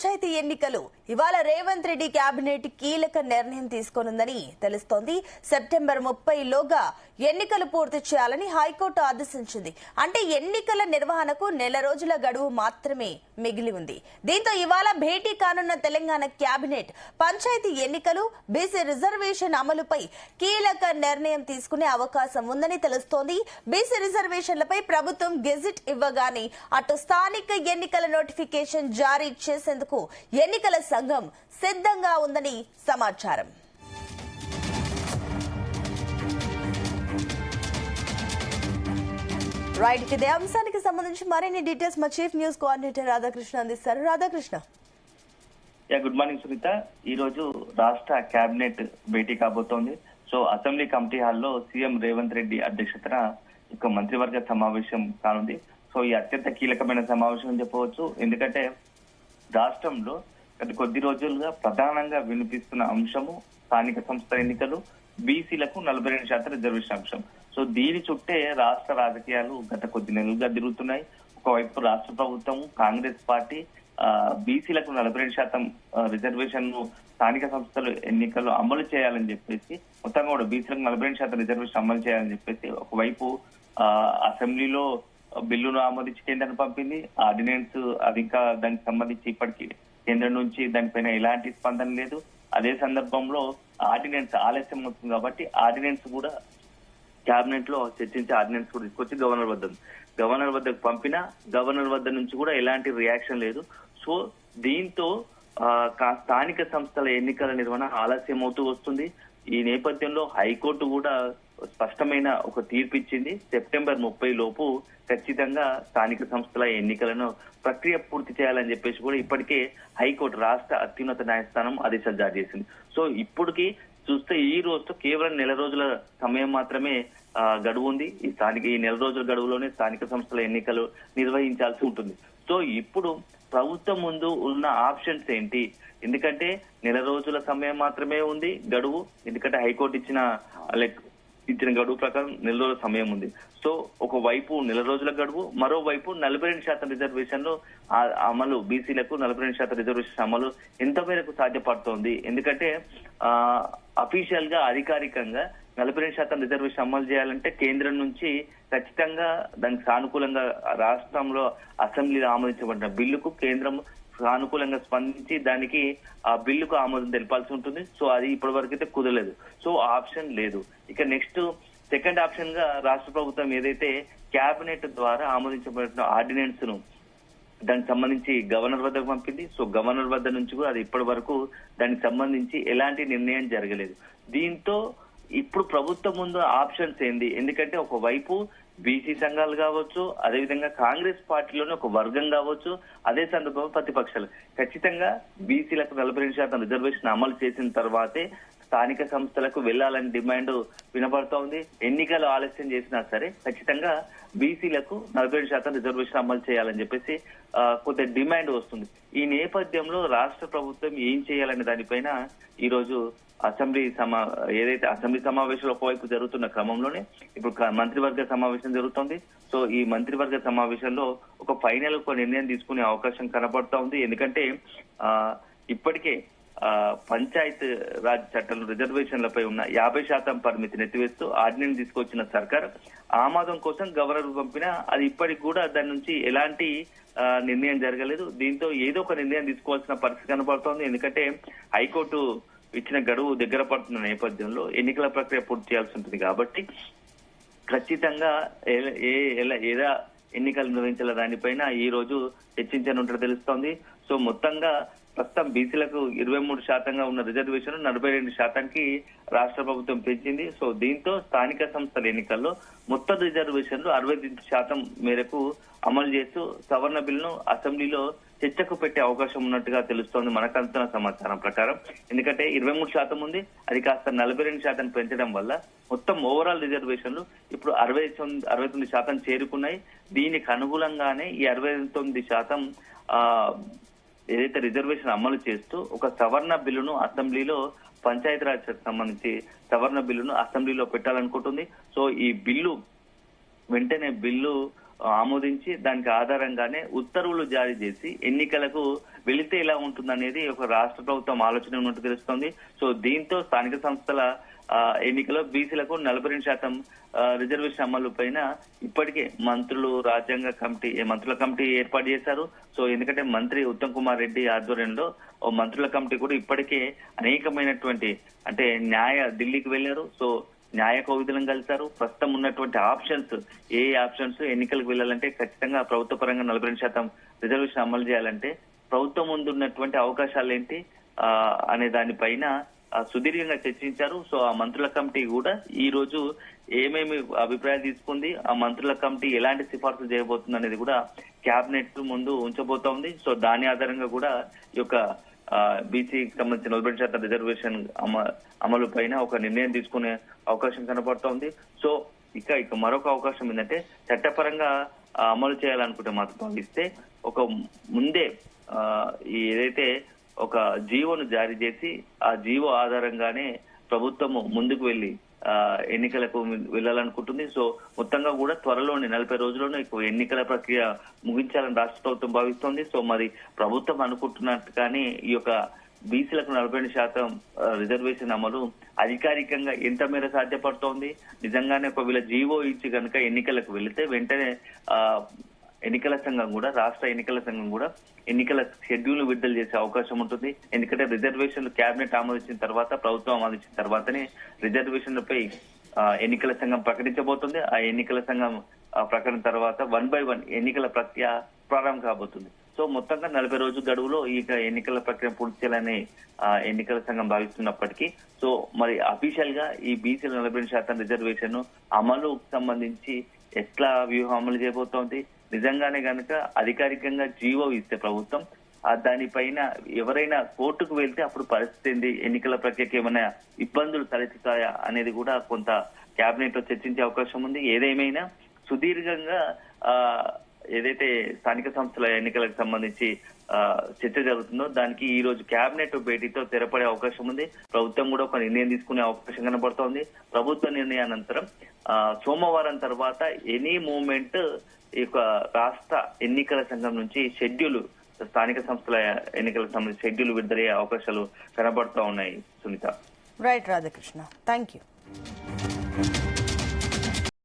పంచాయతీ ఎన్నికలు ఇవాళ రేవంత్ రెడ్డి కేబినెట్ కీలక నిర్ణయం తీసుకోనుందని తెలుస్తోంది. సెప్టెంబర్ 30లోగా ఎన్నికలు పూర్తి చేయాలని హైకోర్టు ఆదేశించింది. అంటే ఎన్నికల నిర్వహణకు నెల రోజుల గడువు మాత్రమే మిగిలి ఉంది. దీంతో ఇవాళ భేటీ కానున్న తెలంగాణ కేబినెట్ పంచాయతీ ఎన్నికలు, బీసీ రిజర్వేషన్ అమలుపై కీలక నిర్ణయం తీసుకునే అవకాశం ఉందని తెలుస్తోంది. బీసీ రిజర్వేషన్లపై ప్రభుత్వం గెజిట్ ఇవ్వగానే అటు స్థానిక ఎన్నికల నోటిఫికేషన్ జారీ చేసేందుకు ఎన్నికల సంఘం సిద్ధంగా ఉందని సమాచారం. రైట్, ఇదే అంశానికి సంబంధించి మరిన్ని డీటెయిల్స్ మా చీఫ్ న్యూస్ కోఆర్డినేటర్ రాధాకృష్ణ అందిస్తారు. రాధాకృష్ణ. Good morning Sunitha. ఈ రోజు రాష్ట్ర కేబినెట్ భేటీ కాబోతోంది. సో అసెంబ్లీ కమిటీ హాల్లో సీఎం రేవంత్ రెడ్డి అధ్యక్షతన ఒక మంత్రివర్గ సమావేశం కానుంది. సో ఈ అత్యంత కీలకమైన సమావేశం అని చెప్పవచ్చు. ఎందుకంటే రాష్ట్రంలో గత కొద్ది రోజులుగా ప్రధానంగా వినిపిస్తున్న అంశము స్థానిక సంస్థల ఎన్నికలు, బీసీలకు 42% రిజర్వేషన్ అంశం. సో దీని చుట్టే రాష్ట్ర రాజకీయాలు గత కొద్ది నెలలుగా తిరుగుతున్నాయి. ఒకవైపు రాష్ట్ర ప్రభుత్వం, కాంగ్రెస్ పార్టీ బీసీలకు 42% రిజర్వేషన్ ను స్థానిక సంస్థలు ఎన్నికల్లో అమలు చేయాలని చెప్పేసి, మొత్తంగా కూడా బీసీలకు 42% రిజర్వేషన్ అమలు చేయాలని చెప్పేసి ఒకవైపు అసెంబ్లీలో బిల్లును ఆమోదించి కేంద్రాన్ని పంపింది. ఆర్డినెన్స్ అది ఇంకా దానికి సంబంధించి ఇప్పటికీ కేంద్రం నుంచి దానిపైన ఎలాంటి స్పందన లేదు. అదే సందర్భంలో ఆర్డినెన్స్ ఆలస్యం అవుతుంది కాబట్టి ఆర్డినెన్స్ కూడా కేబినెట్ లో చర్చించి ఆర్డినెన్స్ కూడా తీసుకొచ్చి గవర్నర్ వద్దకు పంపినా గవర్నర్ వద్ద నుంచి కూడా ఎలాంటి రియాక్షన్ లేదు. సో దీంతో స్థానిక సంస్థల ఎన్నికల నిర్వహణ ఆలస్యం అవుతూ వస్తుంది. ఈ నేపథ్యంలో హైకోర్టు కూడా స్పష్టమైన ఒక తీర్పు ఇచ్చింది. సెప్టెంబర్ 30 లోపు ఖచ్చితంగా స్థానిక సంస్థల ఎన్నికలను ప్రక్రియ పూర్తి చేయాలని చెప్పేసి కూడా ఇప్పటికే హైకోర్టు రాష్ట్ర అత్యున్నత న్యాయస్థానం ఆదేశాలు జారీ చేసింది. సో ఇప్పటికి చూస్తే ఈ రోజుతో కేవలం నెల రోజుల సమయం మాత్రమే గడువు ఉంది. ఈ నెల రోజుల గడువులోనే స్థానిక సంస్థల ఎన్నికలు నిర్వహించాల్సి ఉంటుంది. సో ఇప్పుడు ప్రభుత్వం ముందు ఉన్న ఆప్షన్స్ ఏంటి? ఎందుకంటే నెల రోజుల సమయం మాత్రమే ఉంది గడువు. ఎందుకంటే హైకోర్టు ఇచ్చిన గడువు ప్రకారం నెల రోజుల సమయం ఉంది. సో ఒకవైపు నెల రోజుల గడువు, మరోవైపు 42% రిజర్వేషన్లు అమలు, బీసీలకు 42% రిజర్వేషన్ అమలు ఎంత మేరకు సాధ్యపడుతోంది? ఎందుకంటే అఫీషియల్ గా అధికారికంగా 42% రిజర్వేషన్ అమలు చేయాలంటే కేంద్రం నుంచి ఖచ్చితంగా దానికి సానుకూలంగా రాష్ట్రంలో అసెంబ్లీలో ఆమోదించబడిన బిల్లుకు కేంద్రం సానుకూలంగా స్పందించి దానికి ఆ బిల్లుకు ఆమోదం తెలపాల్సి ఉంటుంది. సో అది ఇప్పటి వరకు అయితే కుదరలేదు. సో ఆప్షన్ లేదు. ఇక నెక్స్ట్ సెకండ్ ఆప్షన్ గా రాష్ట్ర ప్రభుత్వం ఏదైతే కేబినెట్ ద్వారా ఆమోదించబడిన ఆర్డినెన్స్ ను దానికి సంబంధించి గవర్నర్ వద్దకు పంపింది. సో గవర్నర్ వద్ద నుంచి కూడా అది ఇప్పటి వరకు దానికి సంబంధించి ఎలాంటి నిర్ణయం జరగలేదు. దీంతో ఇప్పుడు ప్రభుత్వం ముందు ఆప్షన్స్ ఏంది? ఎందుకంటే ఒకవైపు బీసీ సంఘాలు కావచ్చు, అదేవిధంగా కాంగ్రెస్ పార్టీలోనే ఒక వర్గం కావచ్చు, అదే సందర్భంలో ప్రతిపక్షాలు ఖచ్చితంగా బీసీలకు 42% రిజర్వేషన్ అమలు చేసిన తర్వాతే స్థానిక సంస్థలకు వెళ్లాలని డిమాండ్ వినబడుతోంది. ఎన్నికలు ఆలస్యం చేసినా సరే ఖచ్చితంగా బీసీలకు 42% రిజర్వేషన్ అమలు చేయాలని చెప్పేసి కొంత డిమాండ్ వస్తుంది. ఈ నేపథ్యంలో రాష్ట్ర ప్రభుత్వం ఏం చేయాలనే దానిపైన ఈ రోజు ఏదైతే అసెంబ్లీ సమావేశాలు ఒకవైపు జరుగుతున్న క్రమంలోనే ఇప్పుడు మంత్రివర్గ సమావేశం జరుగుతోంది. సో ఈ మంత్రివర్గ సమావేశంలో ఒక ఫైనల్ ఒక నిర్ణయం తీసుకునే అవకాశం కనబడతా ఉంది. ఎందుకంటే ఇప్పటికే పంచాయత్ రాజ్ చట్టంలో రిజర్వేషన్లపై ఉన్న 50% పరిమితిని ఎత్తివేస్తూ ఆర్డినెన్స్ తీసుకొచ్చిన సర్కార్ ఆమోదం కోసం గవర్నర్ పంపినా అది ఇప్పటికి కూడా దాని నుంచి ఎలాంటి నిర్ణయం జరగలేదు. దీంతో ఏదో ఒక నిర్ణయం తీసుకోవాల్సిన పరిస్థితి కనబడుతోంది. ఎందుకంటే హైకోర్టు ఇచ్చిన గడువు దగ్గర పడుతున్న నేపథ్యంలో ఎన్నికల ప్రక్రియ పూర్తి చేయాల్సి ఉంటుంది. కాబట్టి ఖచ్చితంగా ఏదా ఎన్నికలు నిర్వహించాల దానిపైన ఈ రోజు చర్చించనుంటారో తెలుస్తోంది. సో మొత్తంగా ప్రస్తుతం బీసీలకు 23% ఉన్న రిజర్వేషన్ 42%కి రాష్ట్ర ప్రభుత్వం పెంచింది. సో దీంతో స్థానిక సంస్థల ఎన్నికల్లో మొత్తం రిజర్వేషన్లు 65% మేరకు అమలు చేస్తూ సవరణ బిల్లును అసెంబ్లీలో చర్చకు పెట్టే అవకాశం ఉన్నట్టుగా తెలుస్తోంది మనకు అందుతున్న సమాచారం ప్రకారం. ఎందుకంటే 23% ఉంది, అది కాస్త 42% పెంచడం వల్ల మొత్తం ఓవరాల్ రిజర్వేషన్లు ఇప్పుడు 69% చేరుకున్నాయి. దీనికి అనుగుణంగానే ఈ 69% ఏదైతే రిజర్వేషన్ అమలు చేస్తూ ఒక సవరణ బిల్లును అసెంబ్లీలో పంచాయతీరాజ్ సంబంధించి సవరణ బిల్లును అసెంబ్లీలో పెట్టాలనుకుంటుంది. సో ఈ బిల్లు వెంటనే ఆమోదించి దానికి ఆధారంగానే ఉత్తర్వులు జారీ చేసి ఎన్నికలకు వెళితే ఎలా ఉంటుందనేది ఒక రాష్ట్ర ప్రభుత్వం ఆలోచన ఉన్నట్టు తెలుస్తోంది. సో దీంతో స్థానిక సంస్థల ఎన్నికలో బీసీలకు 42% రిజర్వేషన్ అమలు పైన ఇప్పటికే మంత్రుల కమిటీ ఏర్పాటు చేశారు. సో ఎందుకంటే మంత్రి ఉత్తమ్ కుమార్ రెడ్డి ఆధ్వర్యంలో ఓ మంత్రుల కమిటీ కూడా ఇప్పటికే అనేకమైనటువంటి అంటే ఢిల్లీకి వెళ్లారు. సో న్యాయ కౌగిదలం కలిశారు. ప్రస్తుతం ఉన్నటువంటి ఏ ఆప్షన్స్ ఎన్నికలకు వెళ్లాలంటే ఖచ్చితంగా ప్రభుత్వ పరంగా 42% రిజర్వేషన్ అమలు చేయాలంటే ప్రభుత్వం ముందు ఉన్నటువంటి అవకాశాలు ఏంటి అనే దానిపైన సుదీర్ఘంగా చర్చించారు. సో ఆ మంత్రుల కమిటీ కూడా ఈ రోజు ఏమేమి అభిప్రాయాలు తీసుకుంది, ఆ మంత్రుల కమిటీ ఎలాంటి సిఫార్సులు చేయబోతుంది అనేది కూడా కేబినెట్ ముందు ఉంచబోతోంది. సో దాని ఆధారంగా కూడా ఈ యొక్క బీసీకి సంబంధించిన 40% రిజర్వేషన్ అమలు పైన ఒక నిర్ణయం తీసుకునే అవకాశం కనబడుతోంది. సో ఇక మరొక అవకాశం ఏంటంటే చట్టపరంగా అమలు చేయాలనుకుంటే మాత్రం భావిస్తే ఒక ముందే ఏదైతే ఒక జీవోను జారీ చేసి ఆ జీవో ఆధారంగానే ప్రభుత్వము ముందుకు వెళ్లి ఎన్నికలకు వెళ్లాలనుకుంటుంది. సో మొత్తంగా కూడా త్వరలోనే 40 రోజుల్లోనే ఎన్నికల ప్రక్రియ ముగించాలని రాష్ట్ర ప్రభుత్వం భావిస్తోంది. సో మరి ప్రభుత్వం అనుకుంటున్నట్టుగానే ఈ యొక్క బీసీలకు 40% రిజర్వేషన్ అమలు అధికారికంగా ఎంత మేర సాధ్యపడుతోంది, నిజంగానే ఒకవేళ జీవో ఇచ్చి కనుక ఎన్నికలకు వెళితే వెంటనే రాష్ట్ర ఎన్నికల సంఘం కూడా ఎన్నికల షెడ్యూల్ విడుదల చేసే అవకాశం ఉంటుంది. ఎందుకంటే రిజర్వేషన్లు కేబినెట్ ఆమోదించిన తర్వాత, ప్రభుత్వం ఆమోదించిన తర్వాతనే రిజర్వేషన్లపై ఎన్నికల సంఘం ప్రకటించబోతుంది. ఆ ఎన్నికల సంఘం ప్రకటన తర్వాత 1 by 1 ఎన్నికల ప్రక్రియ ప్రారంభం కాబోతుంది. సో మొత్తంగా 40 రోజుల గడువులో ఈ ఎన్నికల ప్రక్రియ పూర్తి చేయాలని ఎన్నికల సంఘం భావిస్తున్నప్పటికీ సో మరి అఫీషియల్ గా ఈ బీసీల 40% రిజర్వేషన్ అమలుకు సంబంధించి ఎట్లా వ్యూహం అమలు చేయబోతోంది, నిజంగానే కనుక అధికారికంగా జీవో ఇస్తే ప్రభుత్వం దానిపైన ఎవరైనా కోర్టుకు వెళ్తే అప్పుడు పరిస్థితి ఏంది, ఎన్నికల ప్రక్రియకి ఏమైనా ఇబ్బందులు తలెత్తుతాయా అనేది కూడా కొంత కేబినెట్ లో చర్చించే అవకాశం ఉంది. ఏదేమైనా సుదీర్ఘంగా ఏదైతే స్థానిక సంస్థల ఎన్నికలకు సంబంధించి చర్చ జరుగుతుందో దానికి ఈ రోజు కేబినెట్ భేటీతో తెరపడే అవకాశం ఉంది. ప్రభుత్వం కూడా ఒక నిర్ణయం తీసుకునే అవకాశం కనబడుతోంది. ప్రభుత్వ నిర్ణయానంతరం సోమవారం తర్వాత ఎనీ మూమెంట్ ఈ యొక్క రాష్ట్ర ఎన్నికల సంఘం నుంచి స్థానిక సంస్థల ఎన్నికలకు సంబంధించి షెడ్యూల్ విడుదలయ్యే అవకాశాలు కనబడుతూ ఉన్నాయి. Sunitha. Right Radhakrishna, thank you.